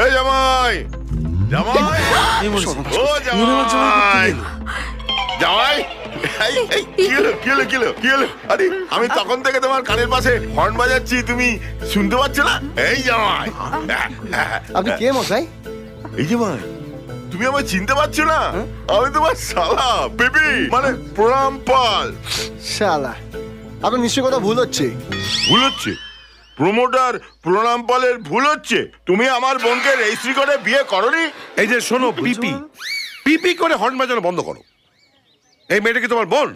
এই জামাই, জামাই, ও জামাই, জামাই, কি হলো? আরে আমি তখন থেকে তোমার কানের পাশে হর্ন বাজাচ্ছি, তুমি শুনতে পাচ্ছ না? এই জামাই, আপনি কে মশাই? এই জামাই, তুমি আমায় চিনতে পারছো না? আমি তোমার শালা বেবি, মানে প্রণাম পাল। শালা, আপনার নিশ্চয় কথা ভুল হচ্ছে। ভুল হচ্ছে? প্রমোটার প্রণাম পালের ভুল হচ্ছে? তুমি আমার বোনকে রেজিস্ট্রি করে বিয়ে করনি? এই যে শোনো, পিপি পিপি করে হর্ন বাজানো বন্ধ করো। এই মেয়েটা কি তোমার বোন?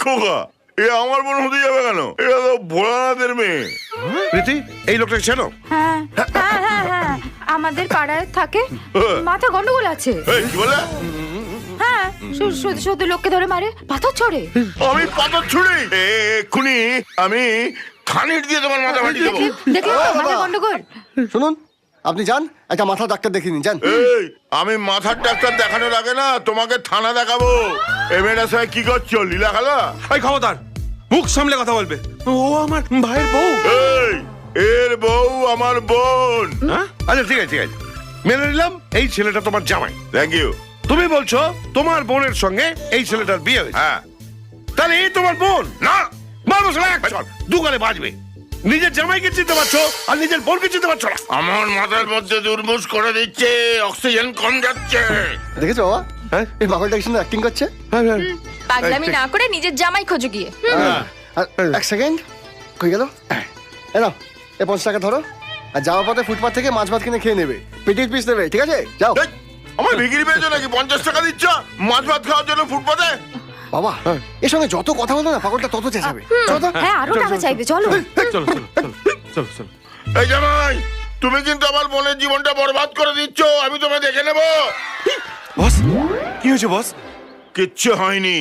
খোকা, এ আমার বোন হতে যাবে কেন? এটা তো ভোলানাথের মেয়ে। প্রীতি, এই লোকটাকে চেনো? হ্যাঁ হ্যাঁ হ্যাঁ হ্যাঁ, আমাদের পাড়ায় থাকে। মাথা গন্ডগোল আছে। এই কি বলে? হ্যাঁ, শুধু শুধু লোককে ধরে মারে, পাথর ছড়ে। আমি পাথর ছুড়ি? এক্ষুনি আমি খানির দিয়ে তোমার মাথা ফাটিয়ে দেবো। দেখলে তো, মাথা গন্ডগোল। শুনুন, আপনি যান, একটা মাথা ডাক্তার দেখিয়ে নিন, যান। এই, আমি মাথার ডাক্তার দেখানোর আগে না তোমাকে থানা দেখাবো। এই মেয়েটার সঙ্গে কি করছো, লীলা খেলা? এই খবরদার, মুখ সামলে কথা বলবে। ও আমার ভাইয়ের বউ। এই, এর বউ আমার বোন। হ্যাঁ, আচ্ছা ঠিক আছে ঠিক আছে, মেনে নিলাম এই ছেলেটা তোমার জামাই। Thank you. তুমি বলছো তোমার বোনের সঙ্গে এই ছেলেটার বিয়ে হয়েছে, হ্যাঁ। তাহলে এই তোমার বোন না, মারবো শালা এক চড়, দু গালে বাজবে। নিজের জামাইকে চিনতে পারছো আর নিজের বোনকে চিনতে পারছো না। আমার মাথার মধ্যে দুর্মুষ করে দিচ্ছে, অক্সিজেন কম যাচ্ছে। দেখেছো বাবা, হ্যাঁ? এই পাগলটা কি সুন্দর অ্যাক্টিং করছে। পাগলামি না করে নিজের জামাই খোঁজো গিয়ে। আর এক সেকেন্ড, কই গেল? এ নাও, এ 50 টাকা ধরো, আর যাওয়ার পথে ফুটপাথ থেকে মাছ ভাত কিনে খেয়ে নেবে, পেটির পিস নেবে, ঠিক আছে? যাও। এই, আমার বিক্রি পেয়েছো নাকি? 50 টাকা দিচ্ছ মাছ ভাত খাওয়ার জন্য ফুটপাতে? বাবা, এর সঙ্গে যত কথা বলবে না, পাগলটা তত চেঁচাবে। চলো তো। হ্যাঁ, আরো টাকা চাইবে, চলো। চলো চলো চলো চলো। এই জামাই, তুমি কিন্তু আমার বোনের জীবনটা বরবাদ করে দিচ্ছ। আমি তোমায় দেখে নেবো। বস, কি হয়েছে বস? কিচ্ছু হয়নি,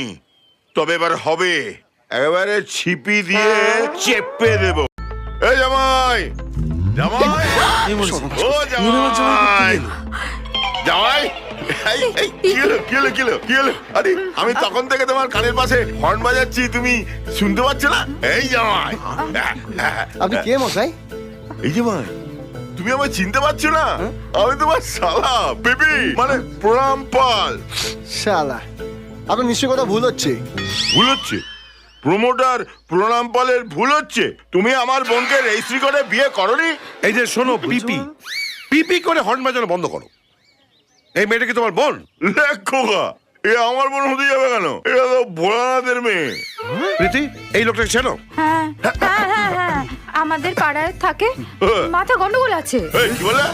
তবে এবার হবে। একেবারে ছিপি দিয়ে চেপে দেব। এই জামাই, জামাই, ও জামাই, জামাই, কি হলো? আরে আমি তখন থেকে তোমার কানের পাশে হর্ন বাজাচ্ছি, তুমি শুনতে পাচ্ছ না? এই জামাই, আপনি কে মশাই? এই জামাই, তুমি আমায় চিনতে পারছো না? আমি তোমার শালা বেবি, মানে প্রণাম পাল। শালা, আপনার নিশ্চয় কথা ভুল হচ্ছে। ভুল হচ্ছে? প্রমোটার প্রণাম পালের ভুল হচ্ছে? তুমি আমার বোনকে রেজিস্ট্রি করে বিয়ে করনি? এই যে শোনো, পিপি পিপি করে হর্ন বাজানো বন্ধ করো। এই মেয়েটা কি তোমার বোন? খোকা, এ আমার বোন হতে যাবে কেন? এটা তো ভোলানাথের মেয়ে। প্রীতি, এই লোকটাকে চেনো? হ্যাঁ হ্যাঁ হ্যাঁ হ্যাঁ, আমাদের পাড়ায় থাকে। মাথা গন্ডগোল আছে। এই কি বলে?